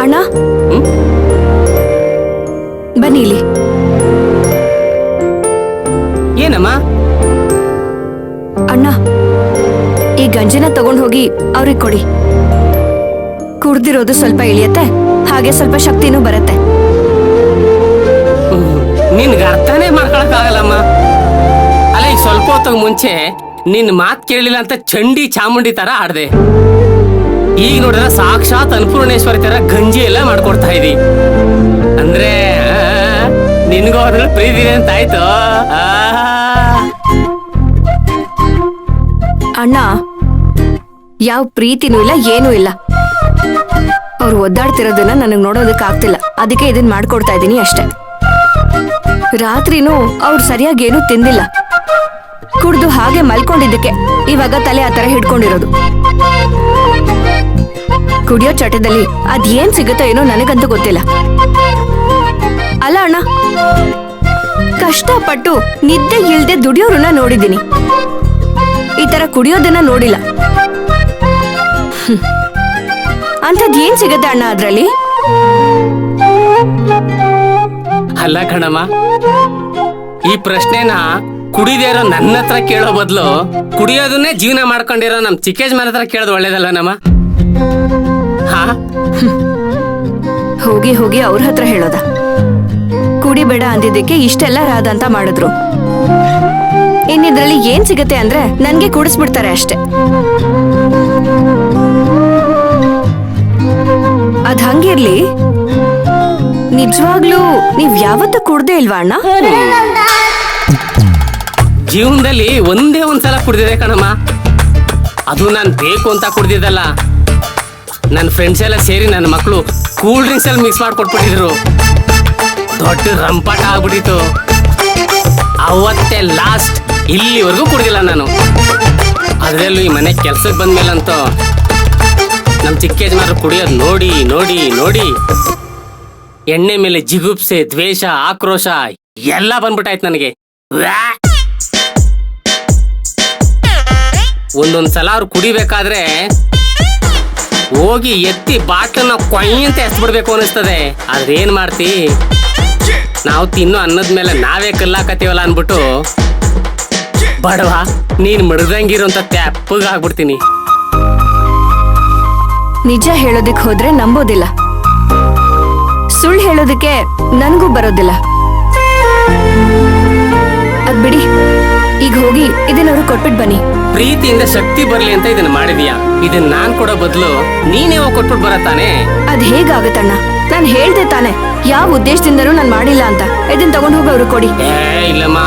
ಅಣ್ಣ ಬನ್ನಿ ಇಲ್ಲಿ. ಏನಮ್ಮ? ಅಣ್ಣ ಈ ಗಂಜಿನ ತಗೊಂಡ್ ಹೋಗಿ ಅವ್ರಿಗೆ ಕೊಡಿ. ಕುಡ್ದಿರೋದು ಸ್ವಲ್ಪ ಇಳಿಯತ್ತೆ, ಹಾಗೆ ಸ್ವಲ್ಪ ಶಕ್ತಿನೂ ಬರತ್ತೆ. ನಿನ್ಗೆ ಅರ್ಥನೇ ಮಾಡ್ಕೊಳಕ್ ಆಗಲ್ಲಮ್ಮ. ಅಲ್ಲ ಈಗ ಸ್ವಲ್ಪ ಹೊತ್ತಿಗೆ ಮುಂಚೆ ನಿನ್ ಮಾತ್ ಕೇಳಲಿಲ್ಲ ಅಂತ ಚಂಡಿ ಚಾಮುಂಡಿ ತರ ಆಡ್ದೆ. ಈಗ ನೋಡಿದ್ರೆ ಸಾಕ್ಷಾತ್ ಅನ್ನಪೂರ್ಣೇಶ್ವರಿ ತರ ಗಂಜಿ ಎಲ್ಲ ಮಾಡ್ಕೊಡ್ತಾ ಇದಿ. ಅಂದ್ರೆ ನಿನ್ಗೂ ಅದ್ರಲ್ಲಿ ಪ್ರೀತಿ ಇದೆ ಅಂತ ಆಯ್ತು. ಅಣ್ಣ ಯಾವ ಪ್ರೀತಿನೂ ಇಲ್ಲ, ಏನೂ ಇಲ್ಲ. ಅವ್ರು ಒದ್ದಾಡ್ತಿರೋದನ್ನ ನನಗ್ ನೋಡೋದಕ್ ಆಗ್ತಿಲ್ಲ, ಅದಕ್ಕೆ ಇದನ್ ಮಾಡ್ಕೊಡ್ತಾ ಇದೀನಿ ಅಷ್ಟೆ. ರಾತ್ರಿನೂ ಅವ್ರು ಸರಿಯಾಗಿ ಏನೂ ತಿಂದಿಲ್ಲ, ಕುಡ್ದು ಹಾಗೆ ಮಲ್ಕೊಂಡಿದ್ದಕ್ಕೆ ಇವಾಗ ತಲೆ ಆತರ ಹಿಡ್ಕೊಂಡಿರೋದು. ಕುಡಿಯೋ ಚಟದಲ್ಲಿ ಅದೇನ್ ಸಿಗುತ್ತೋ ಏನೋ ನನಗಂತೂ ಗೊತ್ತಿಲ್ಲ. ಅಲ್ಲ ಅಣ್ಣ, ಕಷ್ಟಪಟ್ಟು ನಿದ್ದೆ ಇಲ್ದೆ ದುಡಿಯೋರನ್ನ ನೋಡಿದ್ದೀನಿ, ಈ ತರ ಕುಡಿಯೋದನ್ನ ನೋಡಿಲ್ಲ. ಅಂಥದ್ ಏನ್ ಸಿಗತ್ತೆ ಅಣ್ಣ ಅದ್ರಲ್ಲಿ? ಅಲ್ಲ ಕಣಮ್ಮ, ಈ ಪ್ರಶ್ನೆನ ಕುಡಿದೇ ಇರೋ ನನ್ನ ಹತ್ರ ಕೇಳೋ ಬದಲು ಕುಡಿಯೋದನ್ನೇ ಜೀವನ ಮಾಡ್ಕೊಂಡಿರೋ ನಮ್ ಚಿಕ್ಕೇಜ್ ಹತ್ರ ಕೇಳೋದು ಒಳ್ಳೇದಲ್ಲ ನಮ್ಮ. ಹೋಗಿ ಹೋಗಿ ಅವ್ರ ಹತ್ರ ಹೇಳೋದ? ಕುಡಿಬೇಡ ಅಂದಿದ್ದಕ್ಕೆ ಇಷ್ಟೆಲ್ಲ ರಾದ ಅಂತ ಮಾಡಿದ್ರು. ಇನ್ನಿದ್ರಲ್ಲಿ ಏನ್ ಸಿಗತ್ತೆ ಅಂದ್ರೆ ನನ್ಗೆ ಕುಡಿಸ್ಬಿಡ್ತಾರೆ ಅಷ್ಟೆ. ಅದ್ ಹಂಗಿರ್ಲಿ, ನಿಜವಾಗ್ಲೂ ನೀವ್ ಯಾವತ್ತೂ ಕುಡ್ದೇ ಇಲ್ವಾ ಅಣ್ಣ? ಜೀವನದಲ್ಲಿ ಒಂದೇ ಒಂದ್ಸಲ ಕುಡ್ದಿದೆ ಕಣಮ್ಮ. ಅದು ನಾನ್ ಬೇಕು ಅಂತ ಕುಡ್ದಿದ್ದಲ್ಲ. ನನ್ನ ಫ್ರೆಂಡ್ಸ್ ಎಲ್ಲ ಸೇರಿ ನನ್ನ ಮಕ್ಕಳು ಕೂಲ್ ಡ್ರಿಂಕ್ಸ್ ಅಲ್ಲಿ ಮಿಕ್ಸ್ ಮಾಡ್ಕೊಟ್ಬಿಟ್ಟಿದ್ರು. ದೊಡ್ಡ ರಂಪಾಟ ಆಗ್ಬಿಟ್ಟಿತ್ತು. ಅವತ್ತೇ ಲಾಸ್ಟ್. ಇಲ್ಲಿವರೆಗೂ ಕುಡ್ದಿಲ್ಲ ನಾನು. ಅದ್ರಲ್ಲೂ ಈ ಮನೆ ಕೆಲ್ಸಕ್ಕೆ ಬಂದ್ಮೇಲಂತೂ ನಮ್ ಚಿಕ್ಕ ಯಜಮಾನರು ಕುಡಿಯೋದು ನೋಡಿ ನೋಡಿ ನೋಡಿ ಎಣ್ಣೆ ಮೇಲೆ ಜಿಗುಪ್ಸೆ, ದ್ವೇಷ, ಆಕ್ರೋಶ ಎಲ್ಲ ಬಂದ್ಬಿಟ್ಟಾಯ್ತು ನನಗೆ. ಒಂದೊಂದ್ಸಲ ಅವ್ರು ಕುಡಿಬೇಕಾದ್ರೆ ಹೋಗಿ ಎತ್ತಿ ಬಾಟ್ಲನ್ನ ಕೊಯ್ಯಂತ ಎಸ್ಬಿಡ್ಬೇಕು ಅನಿಸ್ತದೆ. ಅದೇನ್ ಮಾಡ್ತಿ, ನಾವು ತಿನ್ನೋ ಅನ್ನದ ಮೇಲೆ ನಾವೇ ಕಲ್ಲಾಕತ್ತೀವಲ್ಲ ಅನ್ಬಿಟ್ಟು ಬಡವ ನೀನ್ ಮಡ್ದಂಗಿರೋಂತ ತೆಪ್ಪಗ್ ಆಗ್ಬಿಡ್ತೀನಿ. ನಿಜ ಹೇಳೋದಕ್ ಹೋದ್ರೆ ನಂಬೋದಿಲ್ಲ, ಸುಳ್ಳು ಹೇಳೋದಕ್ಕೆ ನನ್ಗೂ ಬರೋದಿಲ್ಲ. ಅದ್ ಬಿಡಿ, ಈಗ ಹೋಗಿ ಇದನ್ನವ್ರು ಕೊಟ್ಬಿಟ್ ಬನ್ನಿ. ಪ್ರೀತಿಯಿಂದ ಶಕ್ತಿ ಬರ್ಲಿ ಅಂತ ಇದನ್ನ ಮಾಡಿದ್ಯಾ. ಇದನ್ನ ನಾನ್ ಕೊಡೋ ಬದಲು ನೀನೇ ಹೋಗಿ ಕೊಟ್ಬಿಟ್ ಬರತ್ತಾನೆ. ಅದ್ ಹೇಗಾಗತ್ತಣ್ಣ? ನಾನ್ ಹೇಳ್ದೆ ತಾನೆ ಯಾವ ಉದ್ದೇಶದಿಂದನೂ ನಾನ್ ಮಾಡಿಲ್ಲ ಅಂತ. ಇದನ್ ತಗೊಂಡ್ ಹೋಗಿ ಅವ್ರು ಕೊಡಿ. ಇಲ್ಲಮ್ಮ,